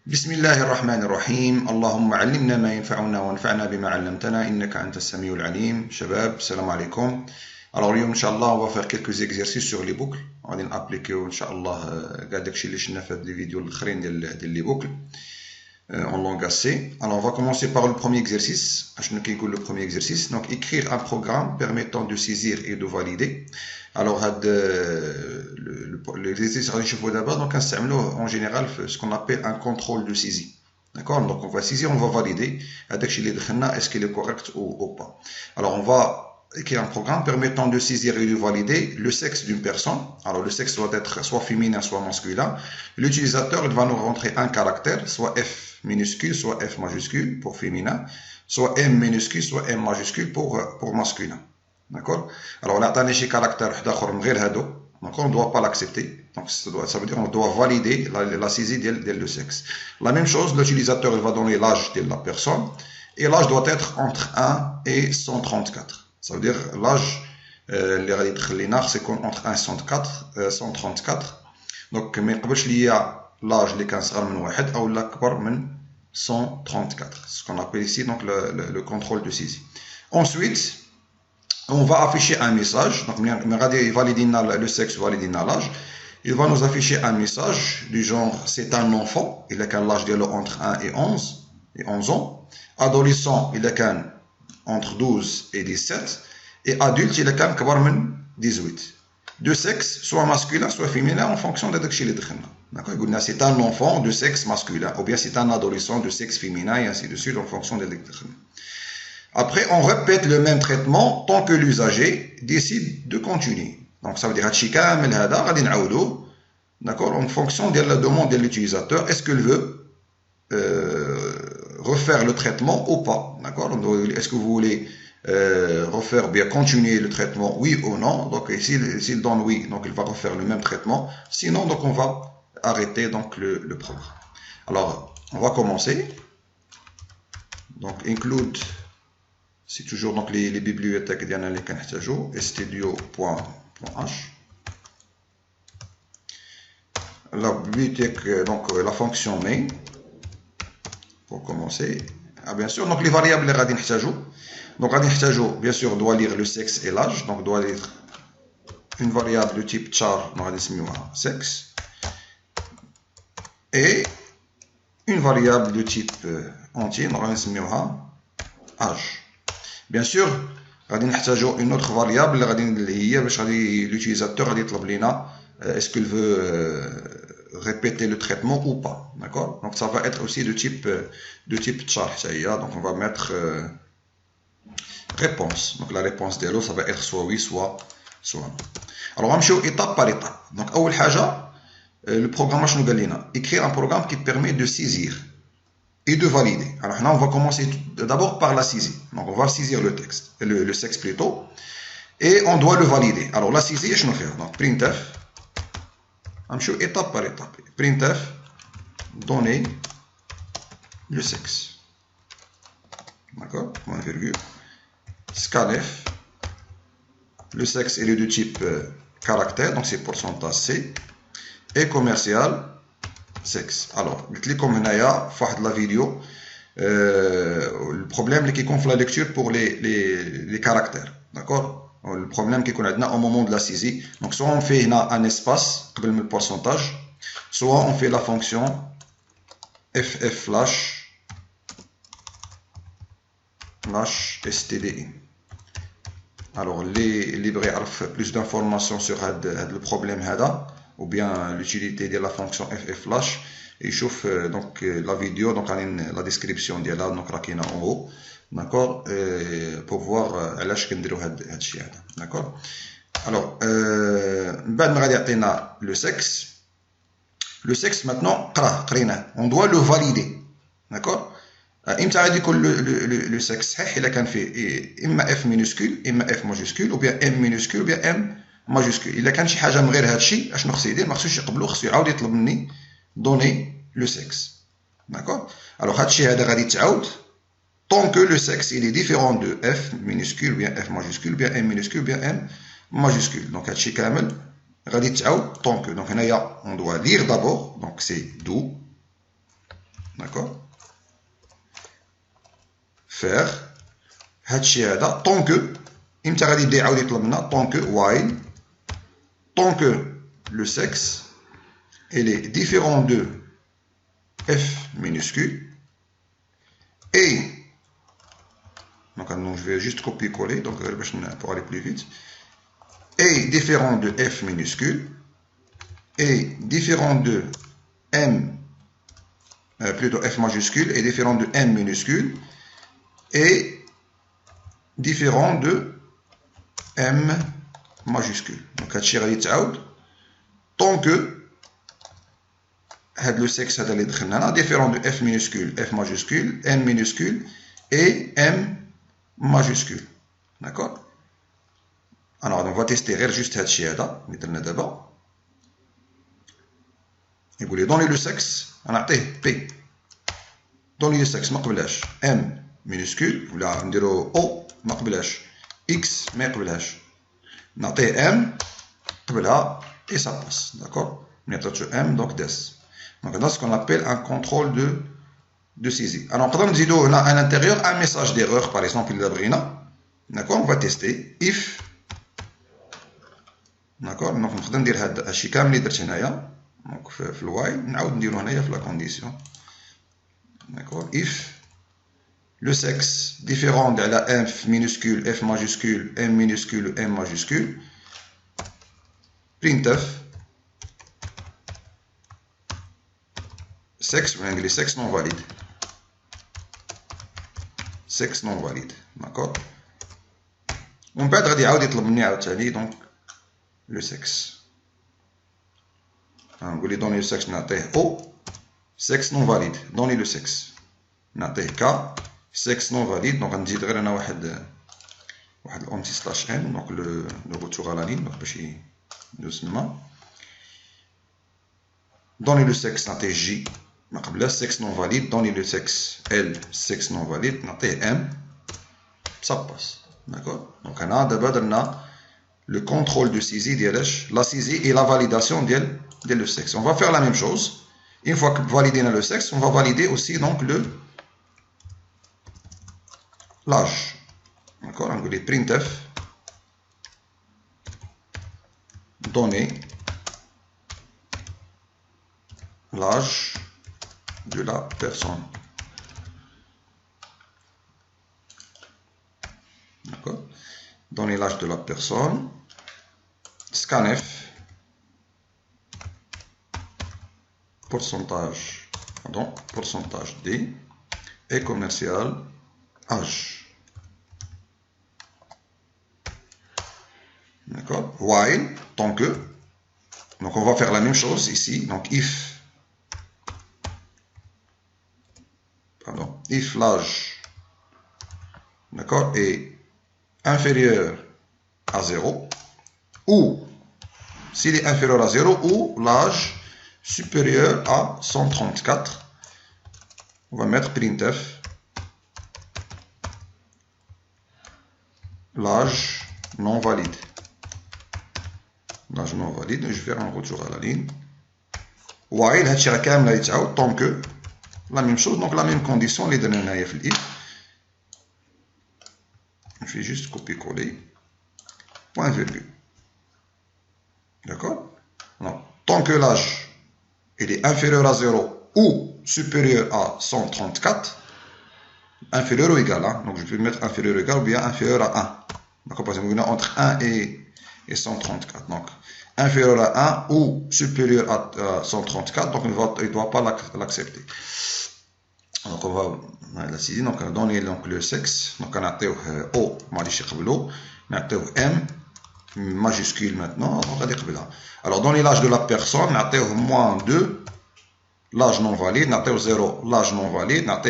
بسم الله الرحمن الرحيم اللهم علمنا ما ينفعنا وانفعنا بما علمتنا إنك أنت السميع العليم. شباب السلام عليكم. Alors اليوم إن شاء الله on va faire quelques exercices sur les boucles. غادي نابليكيو إن شاء الله كاع داكشي اللي شفنا في هاد لي فيديو الآخرين ديال لي بوكل en langage C. Alors on va commencer par le premier exercice. شنو كيقول le premier exercice? Donc écrire un programme permettant de saisir et de valider. Alors l'exercice غادي نشوفوه دابا دونك كنستعملوه en général ce qu'on appelle un contrôle de saisie. D'accord? Donc on va saisir, on va valider هذاكشي اللي دخلنا est-ce qu'il est correct ou pas. Alors on va écrire un programme permettant de saisir et de valider le sexe d'une personne. Alors le sexe doit être soit féminin, soit masculin. L'utilisateur va nous rentrer un caractère, soit F minuscule, soit F majuscule pour féminin, soit M minuscule, soit M majuscule pour masculin. D'accord? Alors là, on a un caractère donc on ne doit pas l'accepter. Donc ça veut dire qu'on doit valider la saisie de le sexe. La même chose, l'utilisateur va donner l'âge de la personne et l'âge doit être entre 1 et 134. Ça veut dire l'âge c'est entre 1 et 134. Donc ما يقبلش ليا l'âge اللي كان صغر من واحد او لا كبر من 134. Ce qu'on appelle ici donc le contrôle de saisie. Ensuite, on va afficher un message. Donc, le sexe, l'âge. Il va nous afficher un message du genre c'est un enfant, il a l'âge entre 1 et 11 ans. Adolescent, il a entre 12 et 17. Et adulte, il a 18. De sexe, soit masculin, soit féminin, en fonction de ce qu'il est. C'est un enfant de sexe masculin, ou bien c'est un adolescent de sexe féminin, et ainsi de suite, en fonction de ce qu'il est. Après, on répète le même traitement tant que l'usager décide de continuer. Donc, ça veut dire d'accord, en fonction de la demande de l'utilisateur, est-ce qu'il veut refaire le traitement ou pas. D'accord? Est-ce que vous voulez refaire, bien continuer le traitement, oui ou non? Donc, s'il donne oui, donc il va refaire le même traitement. Sinon, donc on va arrêter donc le programme. Alors, on va commencer. Donc, include. C'est toujours donc les bibliothèques ديالنا كنحتاجو studio.h. La bibliothèque, donc la fonction main pour commencer. Bien sûr, donc les variables اللي غادي نحتاجو. Donc غادي نحتاجو bien sûr doit lire le sexe et l'âge. Donc doit lire une variable de type char, on va نسميوها sexe, et une variable de type entier, on va نسميوها âge. Bien sûr, غادي نحتاجو une autre variable اللي هي باش l'utilisateur غادي يطلب لينا est-ce qu'il veut répéter le traitement ou pas. D'accord? Donc ça va être aussi de type char. Donc on va mettre réponse. Donc la réponse de l'eau, ça va être soit oui, soit non. Alors on va aller étape par étape. Donc أول حاجة le programme شنو قال لنا écrire un programme qui permet de saisir et de valider. Alors là, on va commencer d'abord par la saisie. Donc, on va saisir le texte, le sexe plutôt, et on doit le valider. Alors, la saisie, je vais faire. Donc, printf, on va étape par étape. Printf, donner le sexe. D'accord? Point virgule. Scanf, le sexe est de type caractère, donc c'est pourcentage C, et commercial. Sexe. Alors, comme هنايا في واحد la vidéo, le problème qui conflit la lecture pour les caractères. D'accord? Le problème qui qu'on a au moment de la saisie. Donc, soit on fait un espace comme le pourcentage, soit on fait la fonction ff flash stdin. Alors, les libraires ont plus d'informations sur le problème هذا, ou bien l'utilité de la fonction fflash, et chauffe donc la vidéo, donc la description de là, donc راكينا en haut, d'accord, pour voir علاش كنديروا هاد الشيء هذا. D'accord? Alors بعد ما غادي يعطينا le sexe maintenant قريناه, on doit le valider. D'accord? امتى غادي يكون le sexe صحيح الا كان فيه اما f minuscule اما f majuscule, ou bien m minuscule, ou bien m majuscule. إلا كان شي حاجة من غير هذا الشيء اشنو خصو يدير؟ ما خصوش يقبلو, خصو يعاود يطلب مني donner le sexe. D'accord? Alors هذا الشيء هذا غادي يتعاود tant que le sexe il est différent de f minuscule, ou bien f majuscule, ou bien m minuscule, ou bien m majuscule. Donc هذا الشيء كامل غادي يتعاود tant que. Donc هنايا on doit lire d'abord, donc c'est do d'accord, faire هادشي هذا tant que امتى غادي يبدا يعاود يطلب لنا tant que while tant que le sexe est différent de f minuscule et donc je vais juste copier-coller donc pour aller plus vite est différent de f minuscule est différent de m plutôt f majuscule est différent de m minuscule et différent de m majuscule. Donc هادشي غادي يتعاود tant que هاد لو سكس هذا اللي دخلنا هنا différent de f minuscule, f majuscule, m minuscule et m majuscule. D'accord? Alors on va tester غير juste هادشي هذا اللي درنا دابا. يقول لي دوني لو سكس غنعطيه بي. دوني لو سكس ما قبلهاش m minuscule ولا نديرو o ما قبلهاش x ما يقبلهاش. نعطيه m قبلها et ça passe. D'accord? نعطيو m donc des. Donc là, ce qu'on appelle un contrôle de saisie. Alors, on a à l'intérieur un message d'erreur, par exemple, d'accord, on va tester if. D'accord, donc on va dire donc le while, on va la condition. D'accord, if le sexe différent de la f minuscule, f majuscule, m minuscule, m majuscule, printf. Sexe, en anglais, sexe non valide. Sexe non valide. D'accord? On peut dire donc le sexe. On va donner le sexe, O, sexe non valide. Donner le sexe. K, sexe non valide. Donc on dit que on a un anti/n, donc le retour à la ligne, donc doucement. Donner le sexe, J. Le sexe non valide, donnez le sexe L, sexe non valide, notez M, ça passe. D'accord? Donc, on a d'abord le contrôle de saisie, la saisie et la validation de le sexe. On va faire la même chose. Une fois que validé le sexe, on va valider aussi donc l'âge. D'accord? On va dire printf, donner l'âge de la personne. D'accord? Donner l'âge de la personne. Scanf. Pourcentage. Pardon. Pourcentage D. Et commercial. Âge. D'accord? While. Tant que. Donc on va faire la même chose ici. Donc if. If l'âge, d'accord, est inférieur à 0, ou s'il est inférieur à 0, ou l'âge supérieur à 134, on va mettre printf, l'âge non valide. L'âge non valide, je vais faire un retour à la ligne. While, tant que, la même chose, donc la même condition, les données if. Je vais juste copier-coller. Point virgule. D'accord? Tant que l'âge est inférieur à 0 ou supérieur à 134, inférieur ou égal, hein? Donc je peux mettre inférieur ou égal ou bien inférieur à 1. D'accord? Par exemple, entre 1 et 134. Donc, inférieur à 1 ou supérieur à 134, donc il ne doit pas l'accepter. Donc on va la saisie, donc donner donc le sexe, donc on a O M majuscule maintenant, on va dire alors donner l'âge de la personne, on a moins 2, l'âge non valide, on a 0, l'âge non valide, on a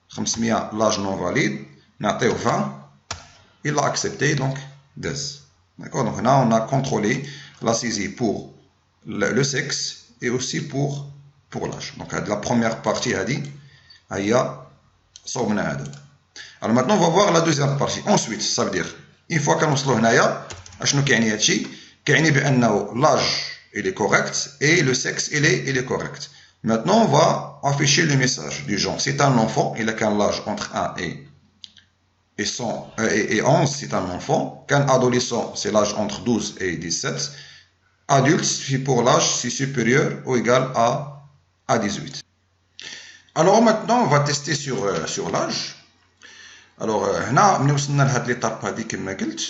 500, l'âge non valide, on a 20, il a accepté donc des. D'accord, donc là on a contrôlé la saisie pour le sexe et aussi pour l'âge. Donc la première partie a dit alors maintenant on va voir la deuxième partie. Ensuite ça veut dire une fois كنوصلوا هنايا اشنو كيعني هادشي؟ كيعني بانه l'âge il est correct et le sexe il est correct. Maintenant, on va afficher le message du genre. C'est un enfant, il a qu'un âge entre 1 et 11, c'est un enfant. Qu'un adolescent, c'est l'âge entre 12 et 17. Adulte, si pour l'âge, c'est supérieur ou égal à 18. Alors maintenant, on va tester sur l'âge. Alors, هنا ملي وصلنا لهاد l'étape هادي كما قلت,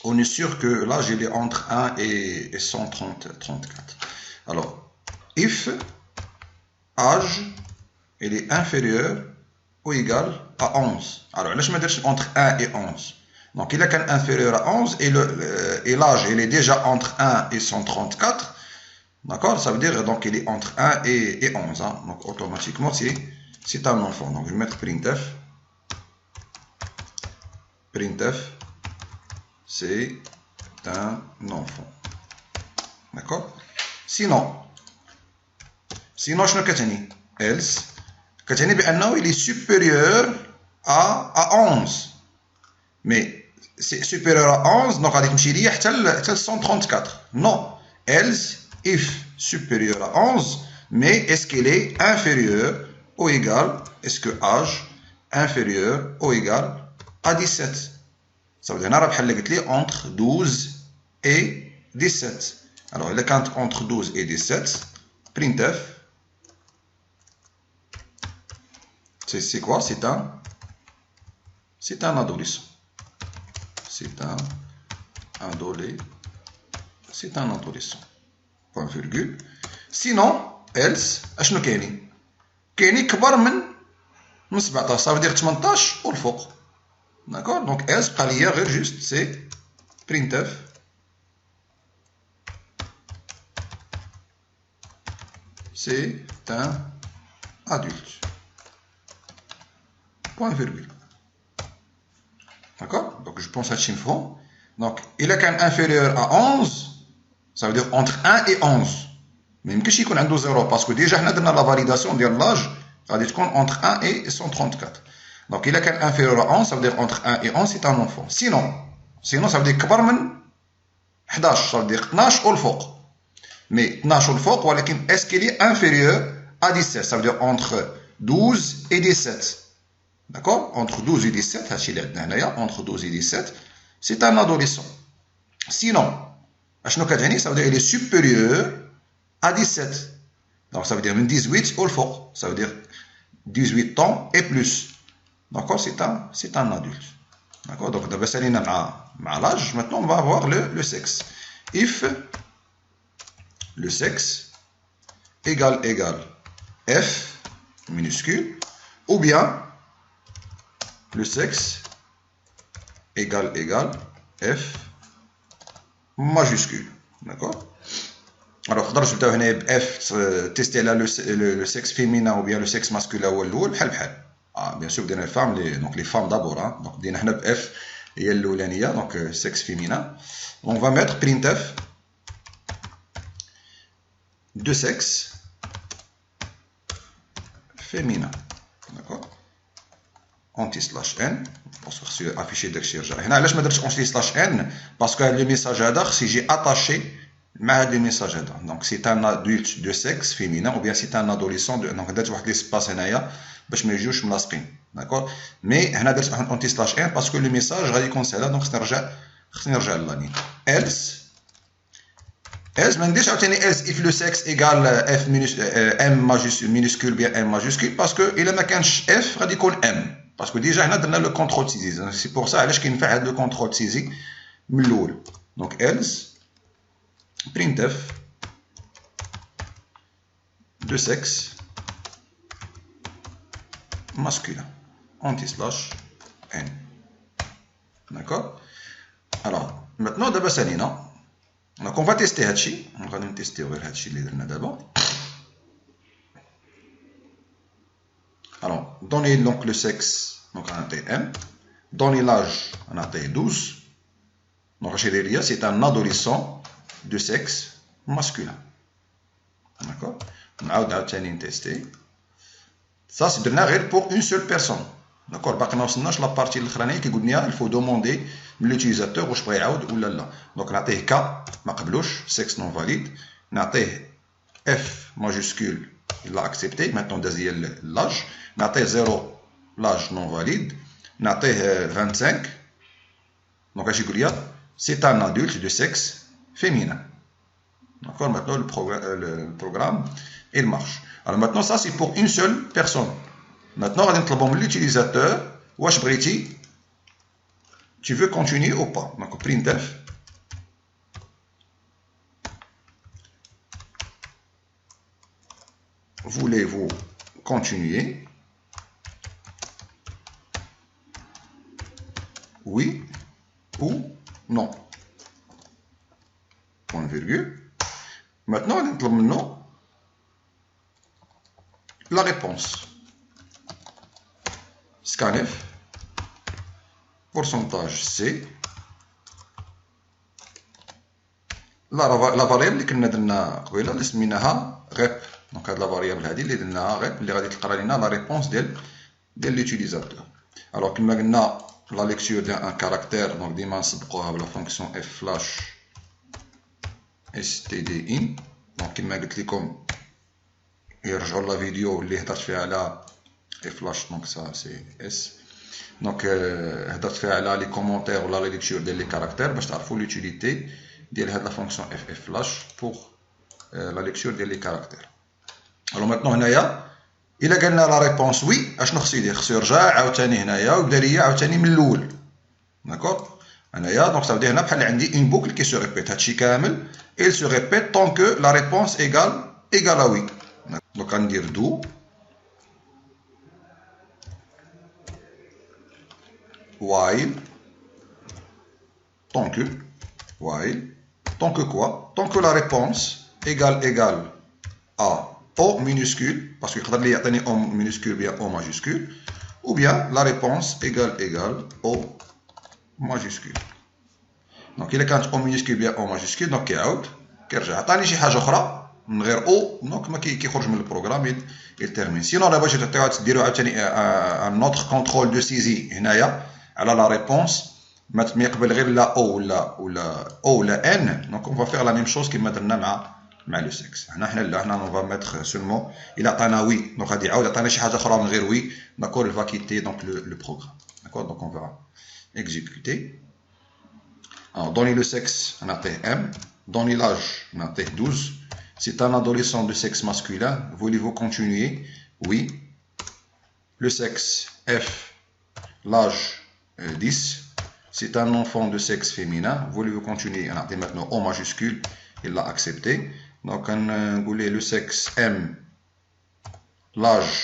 on est sûr que l'âge il est entre 1 et 134. Alors, if âge il est inférieur ou égal à 11. Alors, là je me dis entre 1 et 11. Donc, il est qu'un inférieur à 11 et l'âge il est déjà entre 1 et 134. D'accord? Ça veut dire donc il est entre 1 et 11. Hein? Donc, automatiquement, c'est un enfant. Donc, je vais mettre printf. Printf, c'est un enfant. D'accord? Sinon, شنو كتعني? Else, كتعني بأنه il est supérieur à 11. Mais c'est supérieur à 11, donc غادي تمشي ليا حتى ل 134. Non. Else, if supérieur à 11, mais est-ce qu'il est inférieur ou égal, est-ce que âge inférieur ou égal à 17. Ça veut dire entre 12 et 17. Alors, il est entre 12 et 17. Printf. C'est quoi? C'est un adolescent. C'est un adolescent. Point virgule. Sinon, else, اشنو كاينين؟ كاينين كبر من 17. Ça veut dire 18 والفوق. D'accord? Donc, else, بقى ليا غير juste, c'est printf. C'est un adulte. Point virgule. D'accord? Donc, je pense à Chimfon. Donc, il est qu'un inférieur à 11, ça veut dire entre 1 et 11. Mais même que si on a 0, parce que déjà, on a la validation de l'âge, ça veut dire entre 1 et 134. Donc, il est qu'un inférieur à 11, ça veut dire entre 1 et 11, c'est un enfant. Sinon, ça veut dire كبر من 11, ça veut dire 12 ou le faux. Mais 12 ou le faux, est-ce qu'il est inférieur à 17? Ça veut dire entre 12 et 17. D'accord? Entre 12 et 17, entre 12 et 17, c'est un adolescent. Sinon, ça veut dire qu'il est supérieur à 17. Donc, ça veut dire 18 ou le faux. Ça veut dire 18 ans et plus. D'accord? C'est un adulte. D'accord? Donc, d'abord, ça l'âge. Maintenant, on va voir le sexe. If le sexe égale F minuscule, ou bien le sexe égale F majuscule. D'accord? Alors, je vais F tester là le sexe féminin ou bien le sexe masculin ou l'eau, bien sûr, les femmes, donc les femmes d'abord. Hein? Donc, F et l'oulania, donc sexe féminin. On va mettre printf de sexe féminin. D'accord? Anti/n, parce que c'est affiché de chez Là, je me dis anti/n parce que le message d'art, si j'ai attaché le message d'art. Donc, c'est un adulte de sexe féminin ou bien c'est un adolescent. Donc, je vais l'espace là, باش ما يجوش ملاصقين. D'accord? Mais هنا درت anti/n parce que le message غادي يكون سهل. Donc, خصني نرجع للاني. Else ما نديرش عاوتاني else if le sexe égale f m minuscule bien m majuscule parce que الا ما كانش f غادي يكون m. Parce que déjà, on a le contrôle سيزي. C'est pour ça علاش كينفع هذا le contrôle سيزي من الاول. Donc, else printf de sexe masculin anti/n. D'accord? Alors, maintenant, d'abord, ça non. Donc, on va tester Hachi. On va tester Hachi d'abord. Alors, donnez donc le sexe, donc on a M. Donnez l'âge, on a 12. Donc, c'est un adolescent de sexe masculin. D'accord? On a testé. Ça, c'est pour une seule personne. D'accord? La partie il faut demander l'utilisateur ou là. Donc, on a K, sexe non valide. On a F majuscule, il l'a accepté. Maintenant, l'âge. Naté 0, l'âge non valide. Naté 25. Donc, c'est un adulte de sexe féminin. D'accord? Maintenant, le programme, il marche. Alors, maintenant, ça, c'est pour une seule personne. Maintenant, on va l'utilisateur. Wesh Briti, tu veux continuer ou pas? Donc, printf. Voulez-vous continuer? Oui ou non? Point virgule. Maintenant, on va la réponse. Scanf. Pourcentage C. La variable اللي كنا درنا قبيله اللي سميناها rep. Donc هاد la variable هادي اللي درناها rep اللي غادي تقرا لنا la réponse ديال l'utilisateur. Alors كما قلنا la lecture d'un caractère, donc ديما نسبقوها بلا fonction f flash stdin. Donc كما قلت لكم يرجعوا لا فيديو اللي هضرت فيها على f flash, donc ça c'est s. Donc هضرت فيها على لي كومونتير ولا لي ليكتور ديال لي كاركتير باش تعرفوا l'utilité ديال هاد لا فونكسيون f flash pour la lecture ديال لي كاركتير. الو ماتنو هنايا الا قالنا لا ريبونس وي اشنو خصو يدير؟ خصو يرجع عاوتاني هنايا ويبدا ليا عاوتاني من الاول. داكور هنايا دونك صافي هنا بحال عندي اون بوكل كي سو ريبيت. هادشي كامل il se répète tant que la réponse égale à oui. Donc غندير do while tant que quoi? Tant que la réponse égale à O minuscule, parce que il y a O minuscule ou bien O majuscule, ou bien la réponse égale O majuscule. Donc il y a O minuscule ou bien O majuscule, donc out, كيرجع عطاني شي حاجه اخرى من غير O، دونك ما كيخرج من البروغرام يتيرمين. سينو الا بغيتو ديروا عاوتاني ان اوتر كونترول دو سيزي هنايا على لا ريبونس ما يقبل غير لا او ولا او ولا ان. دونك اون فا فيغ لا ميم شوز كيما درنا مع لو سكس. هنا اون فا ميتر سولمون الى عطانا وي، دونك غادي يعاود عطانا شي حاجه اخرى من غير وي. داكور il va quitter donc le programme. D'accord, donc on va exécuter. Alors donner le sexe, on a M. Donner l'âge, on a 12. C'est un adolescent de sexe masculin. Voulez-vous continuer? Oui. Le sexe F. L'âge 10. C'est un enfant de sexe féminin. Voulez-vous continuer? On a maintenant O majuscule. Il l'a accepté. Donc on a le sexe M. L'âge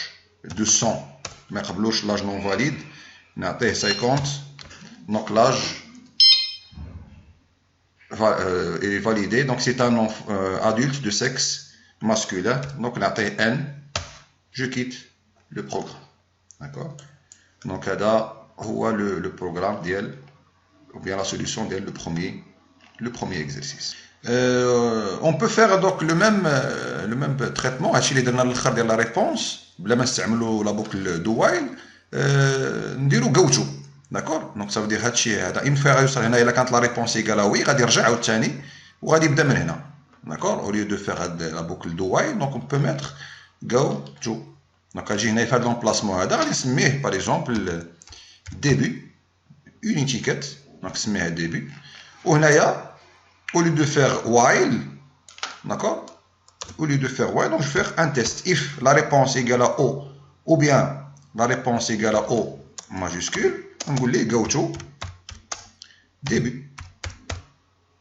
de 100. Mais l'âge non valide. On a 50. Donc l'âge est validé. Donc c'est un adulte de sexe masculin. Donc on a N. Je quitte le programme. D'accord? Donc là, هو le programme ديال ou bien la solution ديال le premier exercice. On peut faire donc le même traitement. هادشي اللي درنا للاخر ديال la réponse بلا ما نستعملوا la boucle do while نديرو غوتو. داكور دونك ça veut dire هادشي هذا اون فوا غيوصل هنا الا كانت لا ريبونس ايكال وي غادي يرجع عاوتاني وغادي يبدا من هنا. داكور au lieu de faire la boucle do while donc on peut mettre go to. دونك غنجي هنا في هذا لومبلاسمون هذا غادي نسميه باغ اكزومبل début une étiquette donc نسميها début. وهنايا au lieu de faire while, d'accord, au lieu de faire while donc je vais faire un test. If la réponse égale à O ou bien la réponse égale à O majuscule, on va dire go to début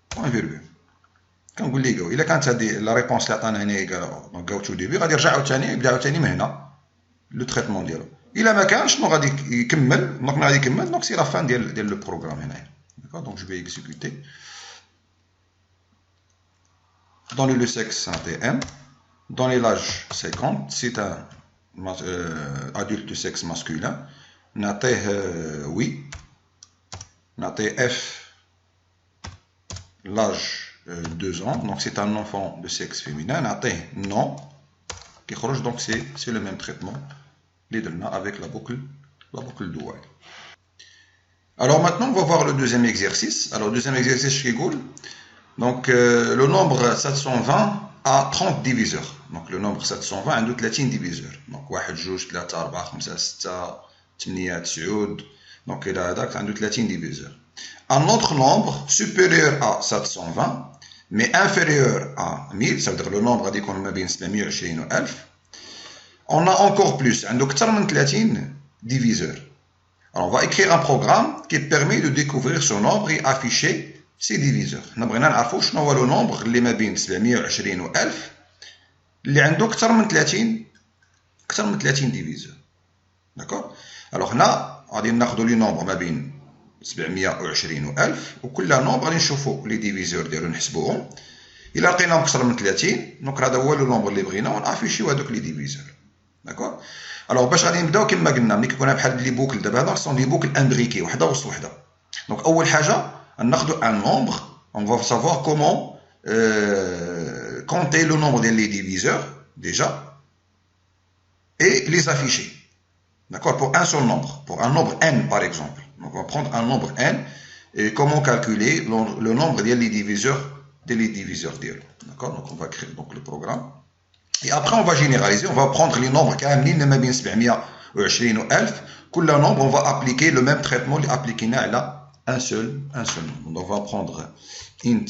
point virgule. Quand on dit go إلا كانت هذه la réponse اللي عطانا هنا égale à O donc go to début غادي يرجع عاوتاني يبدا عاوتاني من هنا لو تريتمون ديالو. إلا ما كانش شنو غادي يكمل دونك غادي يكمل دونك سي لا فان ديال لو بروغرام هنايا. D'accord, donc je vais exécuter. Donner le sexe, c'est M. Donner l'âge, 50. C'est un adulte de sexe masculin. Naté oui. Naté F. L'âge 2 ans. Donc c'est un enfant de sexe féminin. Naté non. Donc c'est le même traitement. Les deux avec la boucle de while. Alors maintenant on va voir le deuxième exercice. Alors le deuxième exercice, je rigole. Donc le nombre 720 a 30 diviseurs. Donc le nombre 720 a 30 diviseurs. Donc 1, 2, 3, 4, 5, 6, 8, 9. Donc il a 30 diviseurs. Un autre nombre supérieur à 720, mais inférieur à 1000, ça veut dire le nombre qu'on a bien 720 ou 1000, on a encore plus, on a 30 diviseurs. Alors on va écrire un programme qui permet de découvrir ce nombre et afficher ses diviseurs. On va نعرفوا شنو هو le nombre اللي ما بين 720 و 1000 اللي عنده أكثر من 30 diviseurs. D'accord. Alors هنا غادي ناخذوا لي نومبر ما بين 720 و 1000 وكل نومبر غادي نشوفوا لي ديفيزور ديالو نحسبوهم. إلا لقيناهم أكثر من 30 دونك هذا هو لو نومبر اللي بغينا ونافيشيو هذوك لي ديفيزور. داكور. الوغ باش غادي نبداو كما قلنا ملي كيكون بحال لي بوكل دابا هذا سون لي بوكل امبريكي وحده وسط وحده. دونك اول حاجه ناخذوا ان نومبر on va savoir comment compter le nombre des diviseurs déjà et les afficher. D'accord, pour un seul nombre, pour un nombre n par exemple. Donc on va prendre un nombre n et comment calculer le nombre des diviseurs d'eux. D'accord, donc on va créer donc le programme. Et après, on va généraliser, on va prendre les nombres كاملين ما بين 720 و 1000. كل nombre, on va appliquer le même traitement اللي appliqué على un seul nombre. Donc, on va prendre int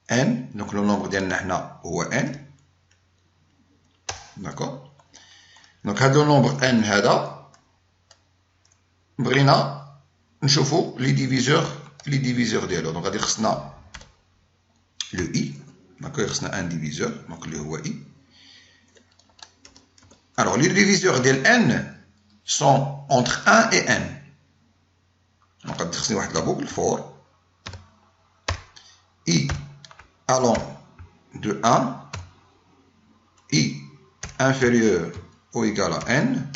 n, donc le nombre ديالنا حنا هو n. D'accord. Donc, هذا le nombre n هذا بغينا نشوفوا les diviseurs ديالو. Donc, غادي خصنا le i. D'accord, il y a un diviseur, donc le i. Alors, les diviseurs de n sont entre 1 et n. Donc, on va faire la boucle for i allant de 1, i inférieur ou égal à n,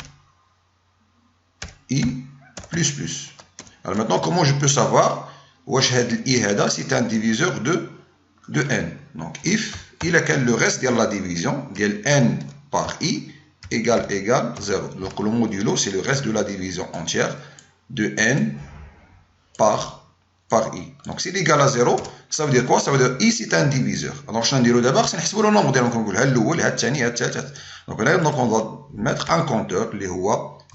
i plus plus. Alors maintenant, comment je peux savoir واش هاد i هذا c'est un diviseur de n. Donc, if il a le reste de la division, de n par i égale 0. Donc, le modulo, c'est le reste de la division entière de n par i. Donc, s'il est égal à 0, ça veut dire quoi? Ça veut dire i, c'est un diviseur. Alors, je vais dire d'abord, c'est le nombre de nombres. Donc, là, on va mettre un compteur, le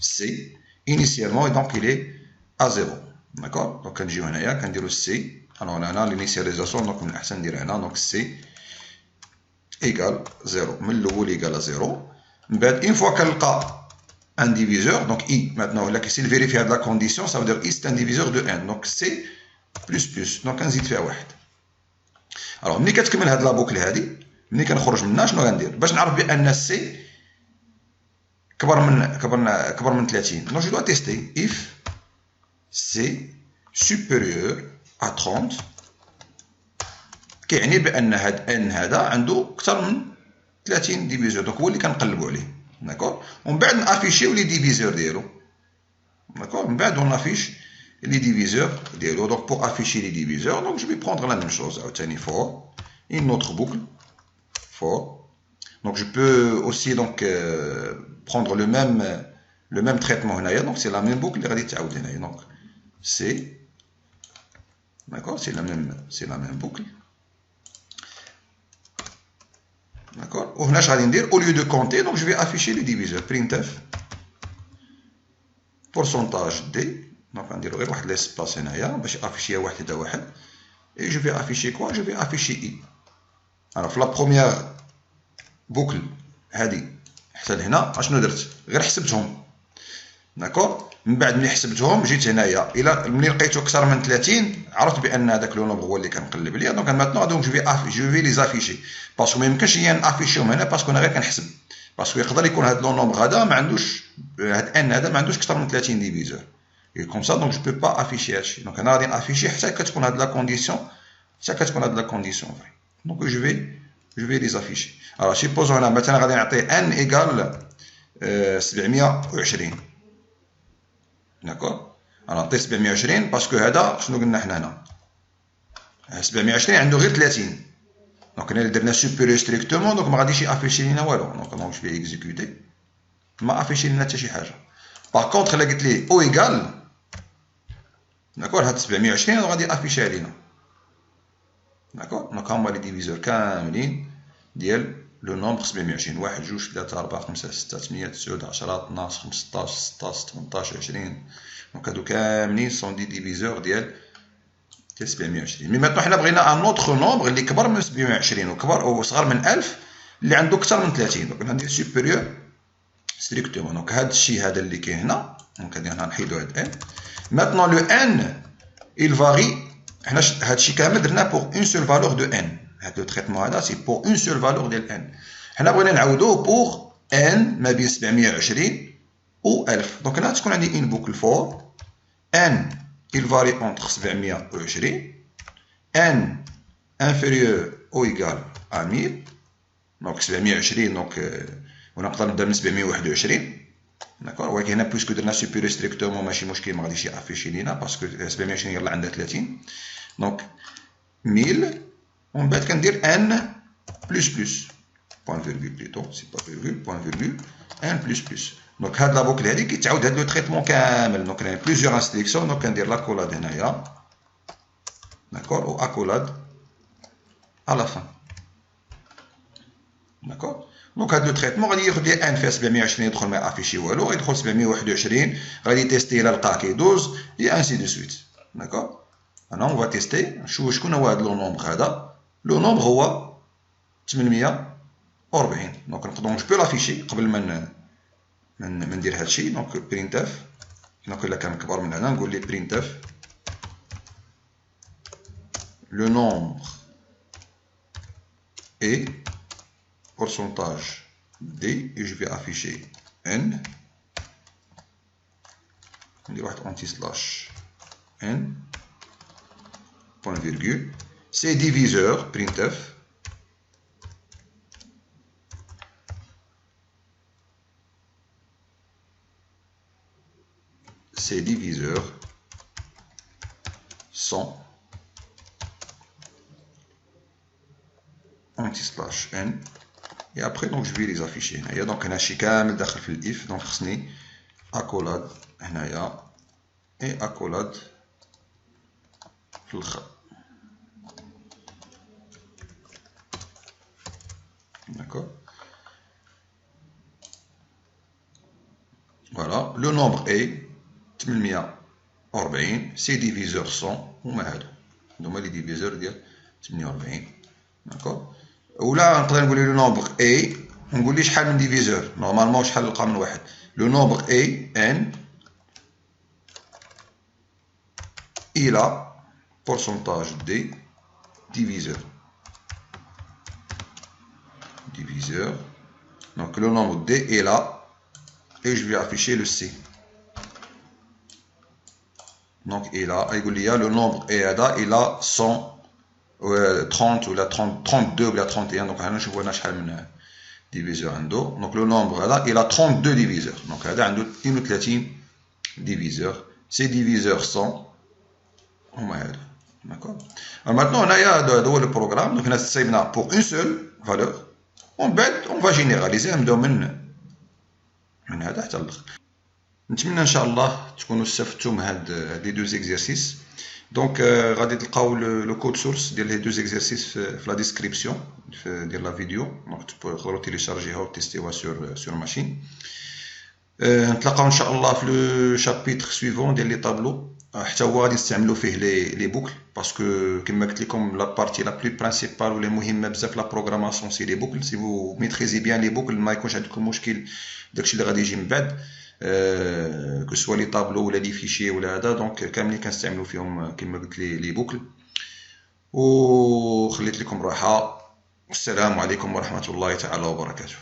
c, initialement, et donc il est à 0. D'accord? Donc, quand je dis c, alors on a l'initialisation, donc on a donc c égale 0. Mais le vol égale à 0. Une fois qu'elle a un diviseur, donc i, maintenant, là, s'il vérifie la condition, ça veut dire i c'est un diviseur de n. Donc c plus plus. Donc on زيد فيها واحد. Alors ملي كتكمل هاد لا بوكل هادي، ملي كنخرج منها شنو غندير؟ باش نعرف بان c كبر من 30. Donc je dois tester if c supérieur à 30 كيعني بان هاد n هذا عنده اكثر من 30 ديفيزور. دونك هو اللي كنقلبوا عليه. داكور. ومن بعد نافيشيو لي ديفيزور ديالو. داكور. من بعد on affiche les diviseurs ديالو. Donc pour afficher les diviseurs, donc je vais prendre la même chose عاوتاني for une autre boucle for. Donc je peux aussi donc prendre le même traitement هنايا. Donc c'est la même boucle اللي غادي تعاود هنايا. Donc c'est d'accord, c'est la même boucle. D'accord. وهنا اش غادي ندير au lieu de compter, donc je vais afficher les diviseurs. printf pourcentage d. Donc on va dire غير واحد l'espace هنايا باش افيشيها واحد حدا واحد. Et je vais afficher quoi? Je vais afficher i. Alors في la première boucle هذه حتى لهنا اشنو درت؟ غير حسبتهم. داكور. من بعد ملي حسبتهم جيت هنايا الى ملي لقيتو اكثر من 30 عرفت بان هذاك لو نومبر هو اللي كنقلب عليه. دونك ماتنون دونك جو في لي افيشي باسكو ما يمكنش ليا نافيشيهم هنا باسكو انا غير كنحسب. باسكو يقدر يكون هذا لو نومبر هذا ما عندوش هذا ان هذا ما عندوش اكثر من 30 ديفيزور. Et comme ça, donc je ne peux pas afficher هادشي. Donc انا غادي نافيشي حتى كتكون هاد لا كونديسيون vraie. Donc je vais les afficher. Alors supposons هنا مثلا غادي نعطي n égale 720. D'accord. Alors نعطي 720 باسكو هذا شنو قلنا حنا هنا 720 عنده غير 30. دونك هنا اللي درنا supérieur strictement دونك ما غاديش يافيشي لينا والو. دونك je vais exécuter ما افيشي لنا حتى شي حاجه. باغ كونطخ الا قلت ليه او ايغال داكور هاد 720 غادي افيشي علينا. داكور. دونك هما لي ديفيزور كاملين ديال لو نومبر 720. 1 2 3 4 5 6 8 9 10 12 15 16 18 20. دونك هادو كاملين سون دي ديفيزور ديال 720. مي ماتنو حنا بغينا ان اوتر نومبر اللي كبر من 720 وكبر وصغر من 1000 اللي عنده اكثر من 30. دونك غندير سوبيريور ستريكتومون. دونك هاد الشيء هذا اللي كاين هنا، دونك هنا نحيدو هاد ان. ماتنون لو ان il varie. حنا هاد الشيء كامل درناه بور اون سول فالور دو ان. هاد لو تريتمون هذا سي بور اون سول فالور ديال ان. حنا بغينا نعاودوه بور ان ما بين 720 و 1000. دونك هنا تكون عندي ان بوكل فور ان il varie entre 720 n inférieur ou égal à 1000. دونك 720 دونك ونقدر نبدا من 721. داكور. ولكن هنا بويسكو درنا سوبيريور ستريكتومون ماشي مشكل، ما غاديش يافيشي لينا باسكو 720 يلاه عندها 30. دونك 1000 ومن بعد كندير ان بلس بلس بوان فيرغول بليتو سي با فيرغول بوان فيرغول ان بلس بلس. دونك هاد لا بوكل هادي كيتعاود هاد لو تريتمون كامل. دونك كاين بليزيور انستركسيون. دونك كندير لاكولاد هنايا داكور و اكولاد à la fin. داكور. دونك هاد لو تريتمون غادي ياخد لي ان فيها 720 يدخل ما يافيشي والو، غيدخل 721 غادي يتيستي الى لقى كيدوز اي انسي دو سويت. داكور. انا اون فا تيستي نشوفو شكون هو هاد لو نومبر هذا. لو نومبر هو 840. دونك نقدرو جو بو لافيشي قبل ما ندير هادشي. دونك برينت اف. دونك الا كان كبر من هنا نقول لي برينت اف لو نومبر et pourcentage d et je vais afficher n. ندير واحد anti slash n point virgule. C'est diviseur printf ces diviseurs sont anti slash n et après donc je vais les afficher هنايا. دونك هنا شي كامل داخل في الاف. دونك خصني اكولاد هنايا اي اكولاد في الاخر. داكور. فوالا لو نومبر اي 840 سي ديفيزور 100 هما هادو لي ديفيزور ديال 48. داكور. ولا نقدر نقول لو نومبر اي ونقول لي شحال من ديفيزور. نورمالمون شحال نلقى من واحد. لو نومبر اي ان الى pourcentage دي diviseur. Donc le nombre d est là et je vais afficher le c. Donc il a le nombre est là, il a 130 ou la 32 ou la 31. Donc هنا نشوفوا هنا شحال من ديفيزور عنده. Donc le nombre là il a 32 diviseurs. Donc هذا عنده 32 diviseurs. Ces diviseurs sont هما هادو. داكور. maintenant هنايا هذا هو لو بروغرام. دونك هنا سيبنا بور اون سول فالور ومن بعد اون فا جينيراليزي نبداو من هذا حتى الاخر. نتمنى ان شاء الله تكونوا استفدتوا من هاد لي دو زيكزارسيس. دونك غادي تلقاو لو كود سورس ديال لي دو زيكزارسيس في لا ديسكريبسيون ديال لا فيديو. دونك تقدروا تيليشارجيها وتيستيوها سور ماشين. نتلاقاو ان شاء الله في لو شابيتر سويفون ديال لي طابلو. حتى هو غادي نستعملو فيه لي بوكل باسكو كما قلت لكم لا بارتي لا بلو برينسيبال ولا مهمه بزاف لا بروغراماسيون سي لي بوكل. سي فو ميتريزي بيان لي بوكل ما يكونش عندكم مشكل داكشي اللي غادي يجي من بعد كو سوا لي طابلو ولا لي فيشي ولا هذا. دونك كاملين كنستعملو فيهم كما قلت لي بوكل. وخليت لكم راحه والسلام عليكم ورحمه الله تعالى وبركاته.